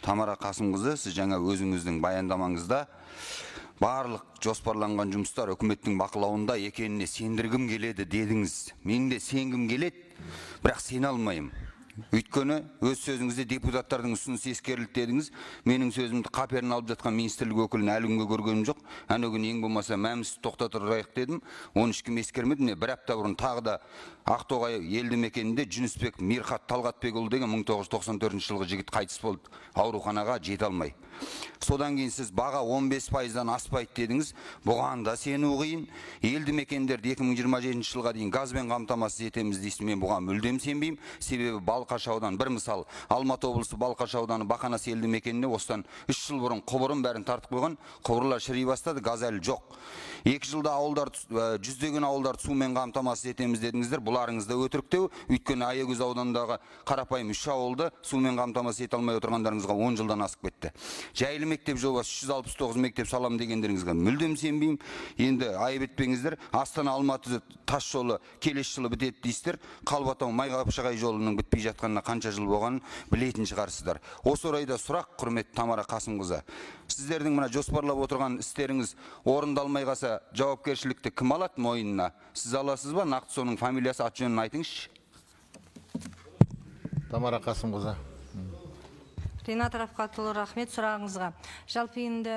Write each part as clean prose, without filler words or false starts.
Тамара Қасымқызы, сіз жаңа өзіңіздің баяндамаңызда барлық жоспарланған жұмыстар үкіметтің бақылауында екеніне сендіргім келеді дедіңіз. Мен де сенгім келеді, бірақ сене алмаймын. Өйткені өз сөзіңізде депутаттардың ұсынысы ескерілді дедіңіз. Менің сөзімді қаперін алып жатқан министрлік өкілін әлі күнге көргенім жоқ. Әне күні ең болмаса мәмсіз тоқтата тұрайық дедім. Оны ешкім ескермеді. Бір апта бұрын тағы да Ақтоғай елді мекенінде Жүнісбек Мирхат Талғатбекұлы деген 1994 жылғы жігіт қайтыс болды, ауруханаға жете алмай. Содан кейін сіз баға 15%-дан аспайды дедіңіз. Бұған да сену қиын. Елді мекендерді 2027 жылға дейін газбен қамтамасыз етеміз дейсіз. Мен бұған мүлдем сенбеймін. Себебі Балқаш ауданы, бір мысал, Алматы облысы Балқаш ауданы Бақанас елді мекеніне осыдан 3 жыл бұрын құбырын бәрін тартып қойған, құбырлар шіри бастады, газ әлі жоқ. 2 жылда ауылдар, жүздеген ауылдар сумен қамтамасыз етеміз дедіңіздер. Бұларыңыз да өтіріктеу. Өйткені Аягөз ауданындағы қарапайым 3 ауылды сумен қамтамасыз ете алмай отырғандарыңызға 10 жылдан асып кетті. Жайлы мектеп жобасы 369 мектеп салам дегендеріңізге мүлдем сенбеймін. Енді айып етпеңіздер. Астана Алматы тас жолы келесі жылы бітеді дейсіздер. Қалбатау Майқапшағай жолының бітпей жатқанына қанша жыл болғанын білетін шығарсыздар. Осы орайда сұрақ, құрметті Тамара Қасымқызы. Сіздердің мына жоспарлап отырған істеріңіз орындалмай қалса, жауапкершілікті кім алады мойнына? Сіз аласыз ба? Нақты соның фамилиясы, аты жөнін айтыңызшы. Тамара Қасымқызы. Ринат Рафқатұлы, рахмет сұрағыңызға. Жалпы енді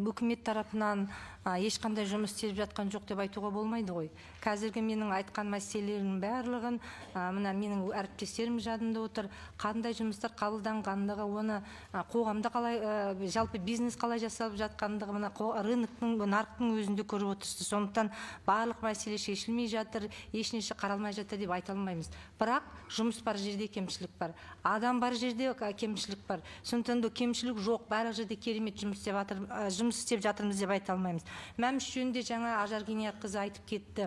үкімет тарапынан ешқандай жұмыс істеп жатқан жоқ деп айтуға болмайды ғой. Қазіргі менің айтқан мәселелердің барлығын мына менің әріптестерім жадында отыр. Қандай жұмыстар қабылданғандығы, оны қоғамда қалай, жалпы бизнес қалай жасалып жатқандығы, мына рыноктың, нарықтың өзінде көріп отырсыз. Сондықтан барлық мәселе шешілмей жатыр, ешнеше қаралмай жатыр деп айта алмаймыз. Бірақ жұмыс бар жерде кемшілік бар. Адам бар жерде кемшілік бар. Сондықтан да кемшілік жоқ, барлық жерде керемет жұмыс істеп жатырмыз деп айта алмаймыз. Мәміш жөнінде жаңа Ажар Гениатқызы айтып кетті.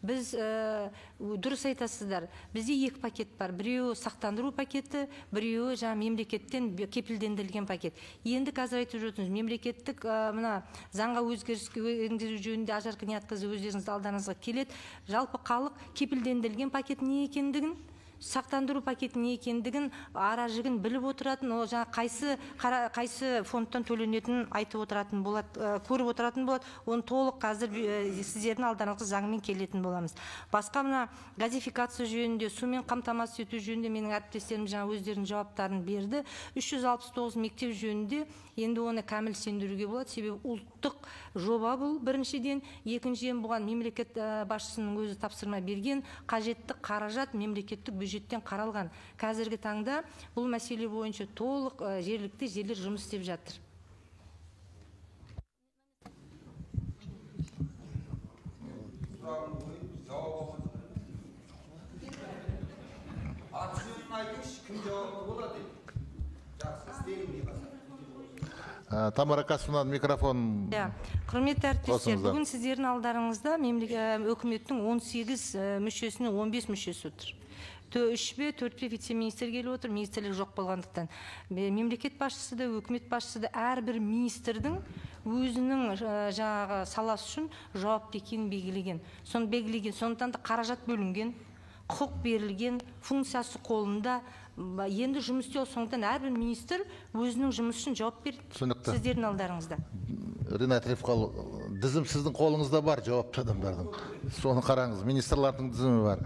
Біз дұрыс айтасыздар. Бізде 2 пакет бар. Біреуі сақтандыру пакеті, біреуі жаңа мемлекеттен кепілдендірілген пакет. Енді қазір айтып жүрсіңіз, мемлекеттік мына заңға өзгеріс енгізу жөнінде Ажар Гениатқызы өздеріңіз алдарыңызға келеді. Жалпы халық кепілдендірілген пакет не екендігін, сақтандыру пакеті не екендігін, ара жігін біліп отыратын, ол жаңа қайсы фондтан төленетінін айтып отыратын болады, көріп отыратын болады. Оны толық қазір сіздердің алдарыңызға заңмен келетін боламыз. Басқа мына газификация жөнінде, сумен қамтамасыз ету жөнінде менің әріптестерім жаңа өздерінің жауаптарын берді. 369 мектеп жөнінде енді оны кәміл сендіруге болады. Себебі ұлттық жоба бұл біріншіден, екіншіден бұған мемлекет басшысының өзі тапсырма берген, қажетті қаражат мемлекеттік бюджеттен қаралған. Қазіргі таңда бұл мәселе бойынша толық жергілікті жерлер жұмыс істеп жатыр. Тамара Қасымқызы, микрофон. Құрметті әріптестер, бүгін сіздердің алдарыңызда үкіметтің 18 мүшесінің 15 мүшесі отыр. 3-4 вице-министр келіп отыр, министрлік жоқ болғандықтан. Мемлекет басшысы да, үкімет басшысы да әрбір министрдің өзінің жаңағы саласы үшін жауапты екенін белгілеген. Сондықтан да қаражат бөлінген, құқық берілген, функциясы қолында. Енді жұмыс істеу, сондықтан әрбір министр өзінің жұмыс үшін жауап береді. Сіздердің алдарыңызда. Ринат Рафқатұлы, дізім сіздің қолыңызда бар, жауапты адамдардың. Соны қараңыз, министрлардың тізімі бар.